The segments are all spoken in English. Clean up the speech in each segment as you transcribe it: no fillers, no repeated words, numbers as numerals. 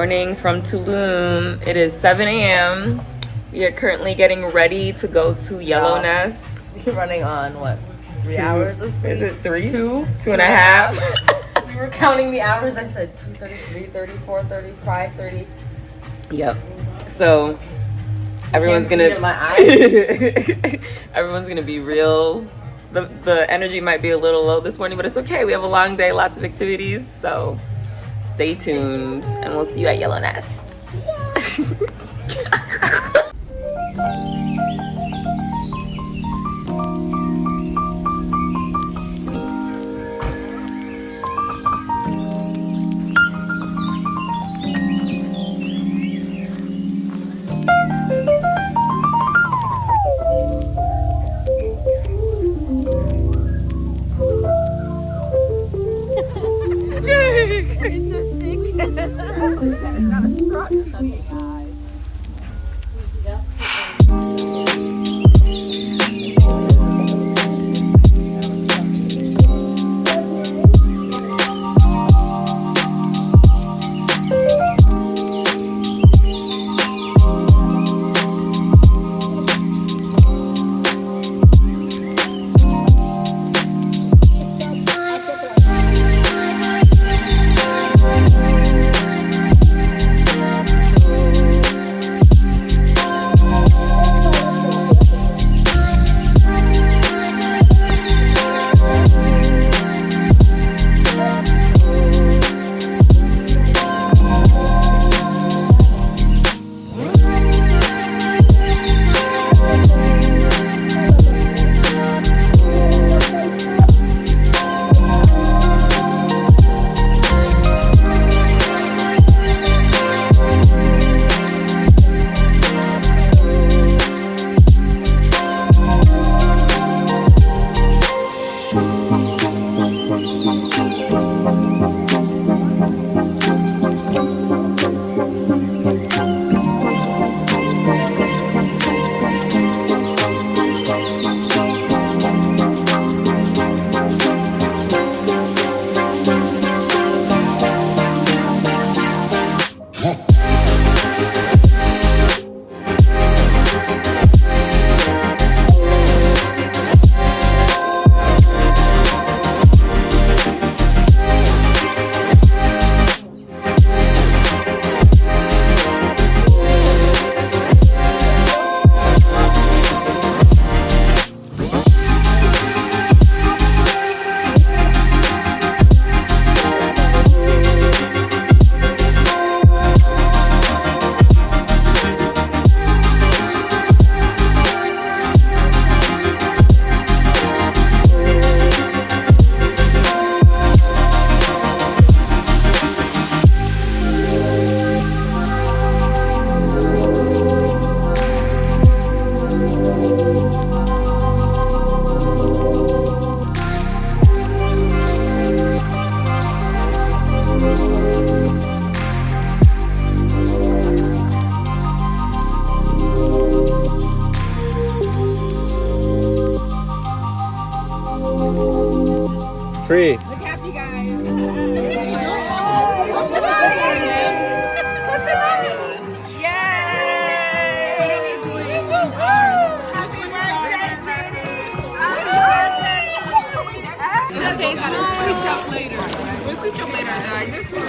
morning from Tulum. It is 7 a.m. We are currently getting ready to go to Yellow Nest. We're running on what? 3 hours of sleep? Is it 3? Two? 2.5. We were counting the hours. I said 2:33, 34, 35, 30. Yep. So everyone's gonna everyone's gonna be real. The energy might be a little low this morning, but it's okay. We have a long day, lots of activities, so stay tuned, and we'll see you at Yellow Nest. It's a stick. It's not a straw. Okay, guys. Free. Look happy, guys. Okay, so we'll switch up later. We'll switch up later. Like this is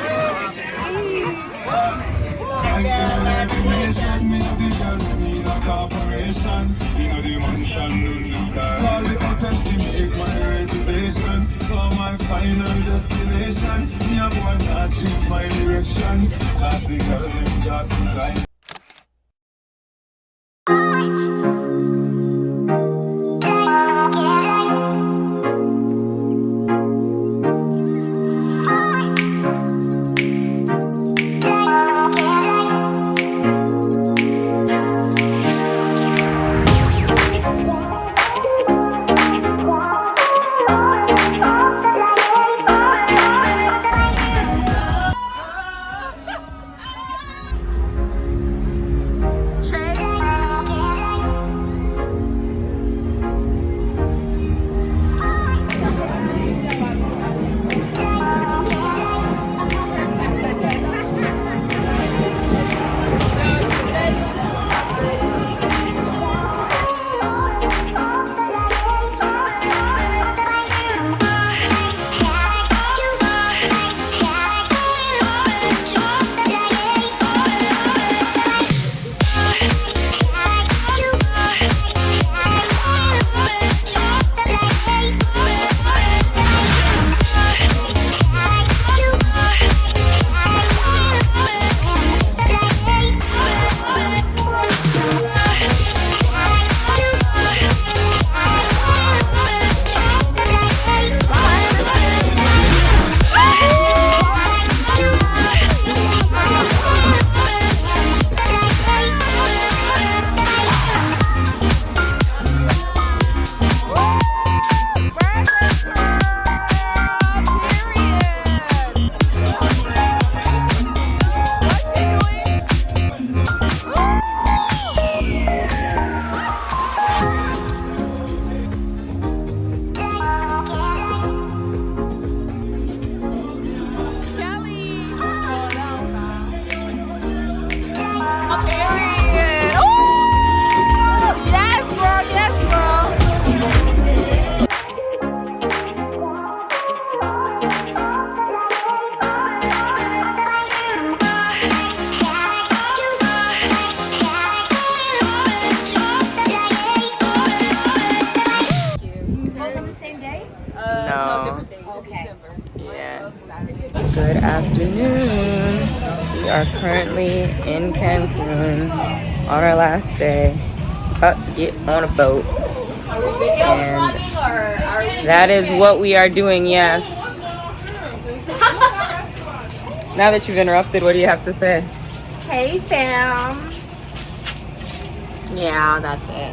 final destination. Me a boy not change my direction. Cause the girl them just fly. currently in Cancun on our last day, about to get on a boat. And that is what we are doing, yes. Now that you've interrupted, what do you have to say? Hey fam. Yeah, that's it.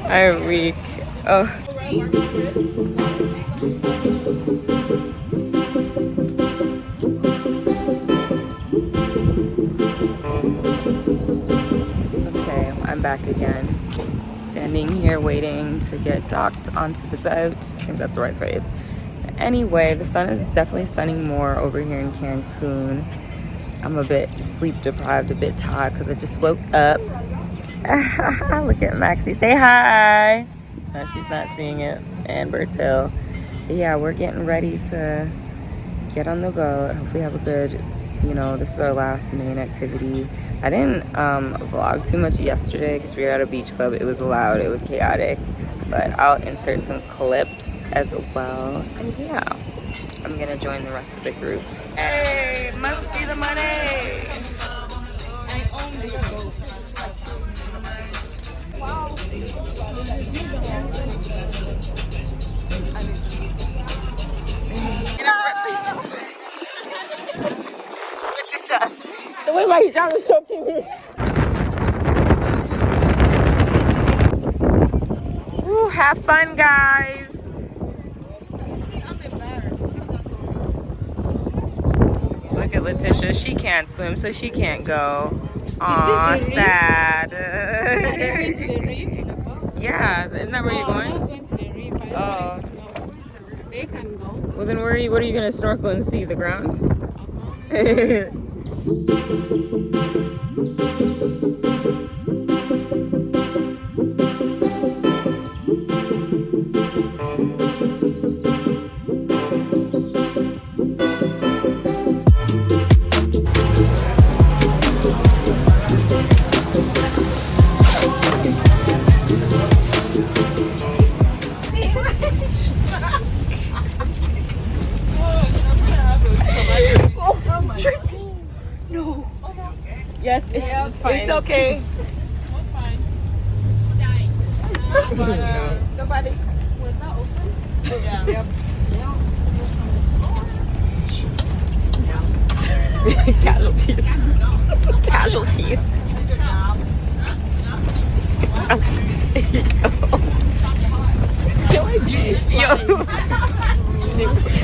I'm weak. Oh. Okay, I'm back again. Standing here waiting to get docked onto the boat. I think that's the right phrase. Anyway, the sun is definitely sunning more over here in Cancun. I'm a bit sleep deprived, a bit tired because I just woke up. Look at Maxie. Say hi. No, she's not seeing it. And Bertil. But yeah, we're getting ready to get on the boat. Hopefully have a good, you know, this is our last main activity. I didn't vlog too much yesterday because we were at a beach club. It was loud. It was chaotic. But I'll insert some clips as well. And yeah, I'm gonna join the rest of the group. Hey, must be the money. I own this boat. Wow. The way my hijab is choking me. Woo, have fun, guys. Look at Letitia. She can't swim, so she can't go. Aw, sad. Yeah, isn't that where you're going? Oh. They can go. Well, then what are you going to snorkel and see? The ground? Yes, it's fine. It's okay. Nobody. Was that open? Yeah. Yep. Casualties. Casualties. Yo,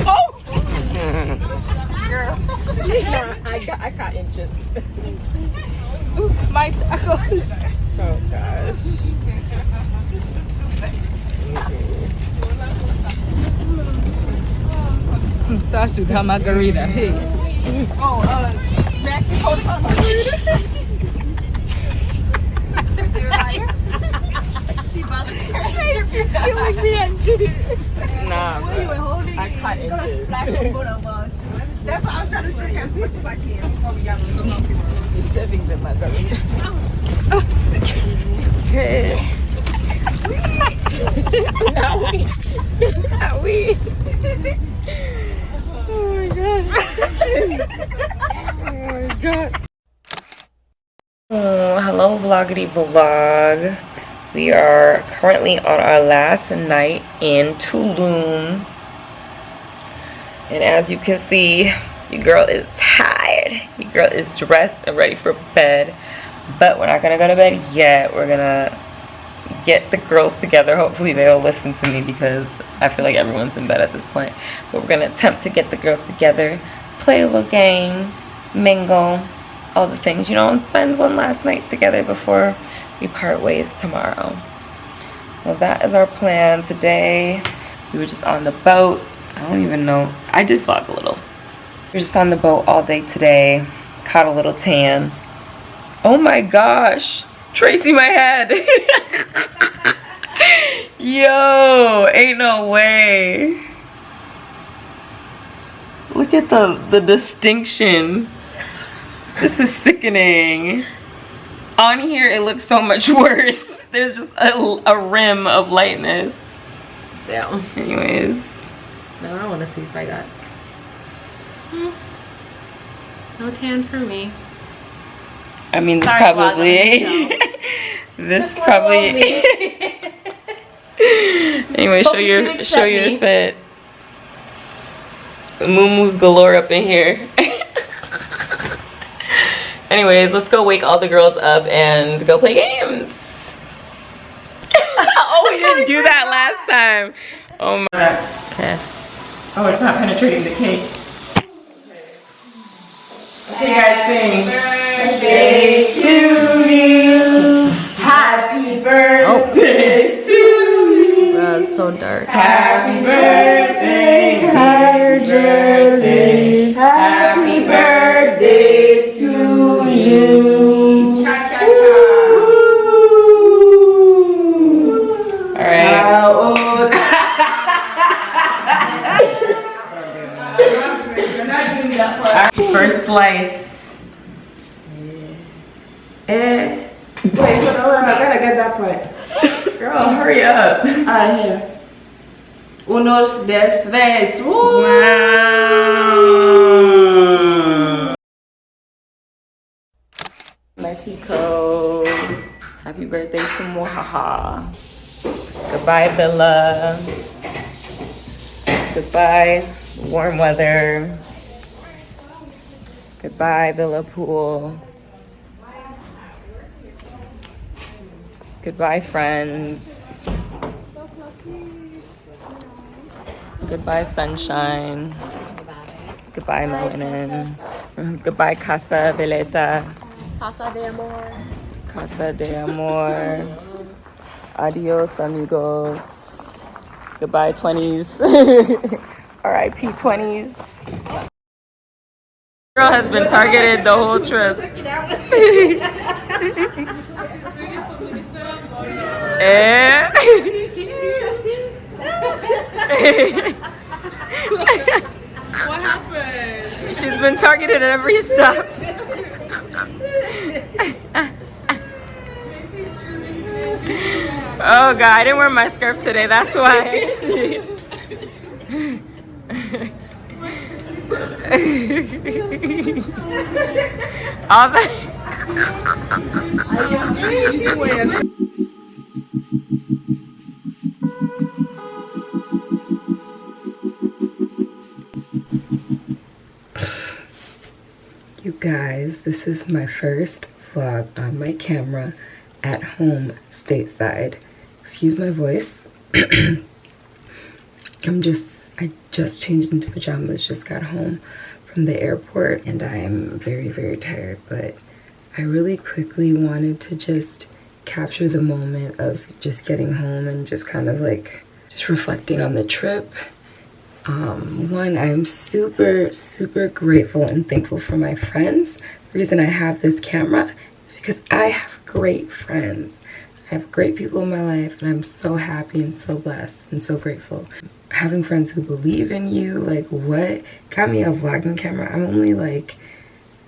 Oh! girl. I got inches. My tacos. Oh gosh. Sasuga margarita. Hey. Oh, Mexico margarita. She's killing me and Judy. Nah, bro. I cut inches. That's why I was trying to drink as much as I can before we got a little comfortable. You're serving the margarita. Good. Not we. Not we. Oh my god. Oh my god. Oh, hello vloggity vlog. We are currently on our last night in Tulum. And as you can see, your girl is tired. Your girl is dressed and ready for bed. But we're not gonna go to bed yet. We're gonna get the girls together. Hopefully they'll listen to me because I feel like everyone's in bed at this point. But we're gonna attempt to get the girls together, play a little game, mingle, all the things, you know, and spend one last night together before we part ways tomorrow. Well, that is our plan today. We were just on the boat. I don't even know. I did vlog a little. We were just on the boat all day today. Caught a little tan. Oh my gosh. Tracy, my head. Yo, ain't no way. Look at the distinction. This is sickening. On here, it looks so much worse. There's just a rim of lightness. Yeah. Anyways. No, I want to see if I got. No tan for me. I mean, this Sorry, probably... vlog, this probably... Anyway, show your fit. Moo-moos galore up in here. Anyways, let's go wake all the girls up and go play games. Oh, we didn't do that last time. Oh my god. Okay. Oh, it's not penetrating the cake. Okay, guys, sing. Birthday to you. Happy birthday to you. Wow, it's so dark. Happy birthday, happy birthday, happy birthday to you. Cha cha cha. All right. How old? You're not doing that part. First slice. Wait, hold on, I gotta get that part. Girl, hurry up. Alright, here. Unos, dos, tres. Woo! Wow. Mexico. Happy birthday to Mohaha. Goodbye, Villa. Goodbye, warm weather. Goodbye, Villa Pool. Goodbye, friends. Goodbye, sunshine. Goodbye, melanin. Goodbye, Casa Veleta. Casa de amor. Casa de amor. Adios, amigos. Goodbye, 20s. R.I.P. 20s. Girl has been targeted the whole trip. Eh? What happened? She's been targeted at every stop. Oh god, I didn't wear my scarf today, that's why. All that. You guys, this is my first vlog on my camera at home stateside. Excuse my voice. I just changed into pajamas, just got home from the airport, and I am very, very tired, but I really quickly wanted to just capture the moment of just getting home and just kind of like just reflecting on the trip. One, I'm super, super grateful and thankful for my friends. The reason I have this camera is because I have great friends. I have great people in my life, and I'm so happy and so blessed and so grateful. Having friends who believe in you, like what got me a vlogging camera. I'm only like,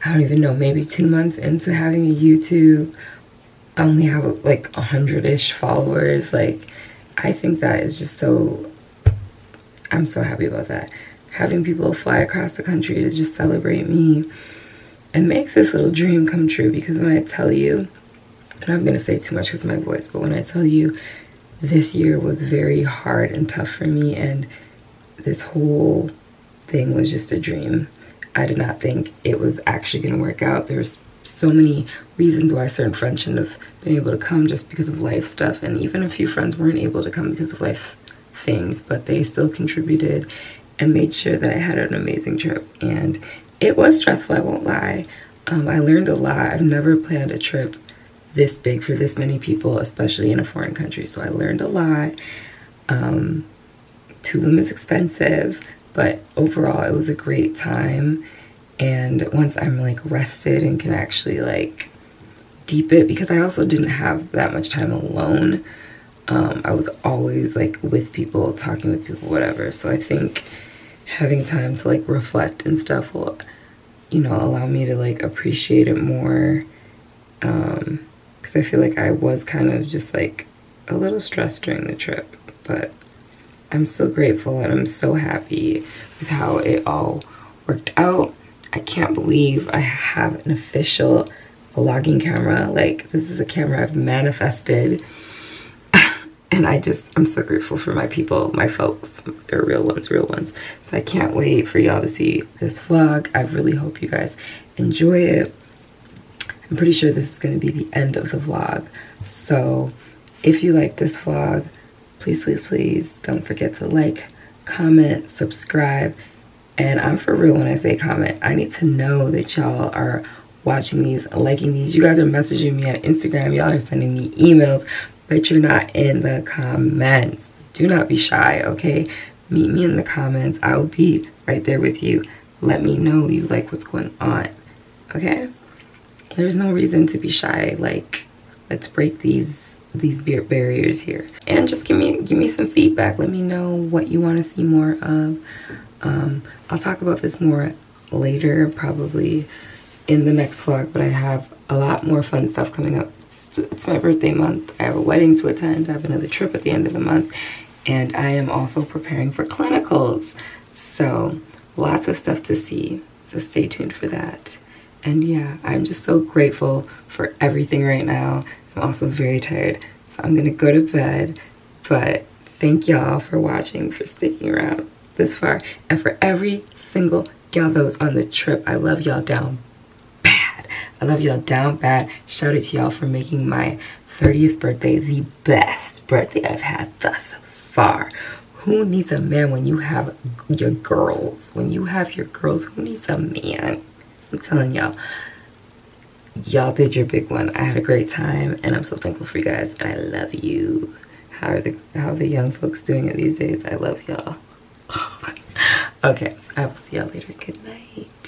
I don't even know, maybe 2 months into having a YouTube. I only have like 100-ish followers. Like, I think that is just so, I'm so happy about that. Having people fly across the country to just celebrate me and make this little dream come true. Because when I tell you, and I'm gonna say too much because of my voice, but when I tell you this year was very hard and tough for me, and this whole thing was just a dream. I did not think it was actually gonna work out. There's so many reasons why certain friends shouldn't have been able to come just because of life stuff, and even a few friends weren't able to come because of life things, but they still contributed and made sure that I had an amazing trip. And it was stressful, I won't lie. I learned a lot. I've never planned a trip this big for this many people, especially in a foreign country, so I learned a lot. Tulum is expensive, but overall it was a great time. And once I'm like rested and can actually like deep it, because I also didn't have that much time alone. I was always like with people, talking with people, whatever. So I think having time to like reflect and stuff will, you know, allow me to like appreciate it more. Because I feel like I was kind of just like a little stressed during the trip, but I'm so grateful and I'm so happy with how it all worked out. I can't believe I have an official vlogging camera. Like, this is a camera I've manifested. And I'm so grateful for my people, my folks. They're real ones, real ones. So I can't wait for y'all to see this vlog. I really hope you guys enjoy it. I'm pretty sure this is going to be the end of the vlog. So if you like this vlog, please, please, please don't forget to like, comment, subscribe. And I'm for real when I say comment. I need to know that y'all are watching these, liking these. You guys are messaging me on Instagram. Y'all are sending me emails, but you're not in the comments. Do not be shy, okay? Meet me in the comments. I will be right there with you. Let me know you like what's going on, okay? There's no reason to be shy. Like, let's break these barriers here. And just give me some feedback. Let me know what you want to see more of. I'll talk about this more later, probably in the next vlog, but I have a lot more fun stuff coming up. It's my birthday month. I have a wedding to attend. I have another trip at the end of the month, and I am also preparing for clinicals. So lots of stuff to see. So stay tuned for that. And yeah, I'm just so grateful for everything right now. I'm also very tired, so I'm gonna go to bed. But thank y'all for watching, for sticking around this far, and for every single gal that was on the trip. I love y'all down bad. I love y'all down bad. Shout out to y'all for making my 30th birthday the best birthday I've had thus far. Who needs a man when you have your girls? When you have your girls, who needs a man? I'm telling y'all, y'all did your big one. I had a great time, and I'm so thankful for you guys, and I love you. How are the young folks doing it these days? I love y'all. Okay, I will see y'all later. Good night.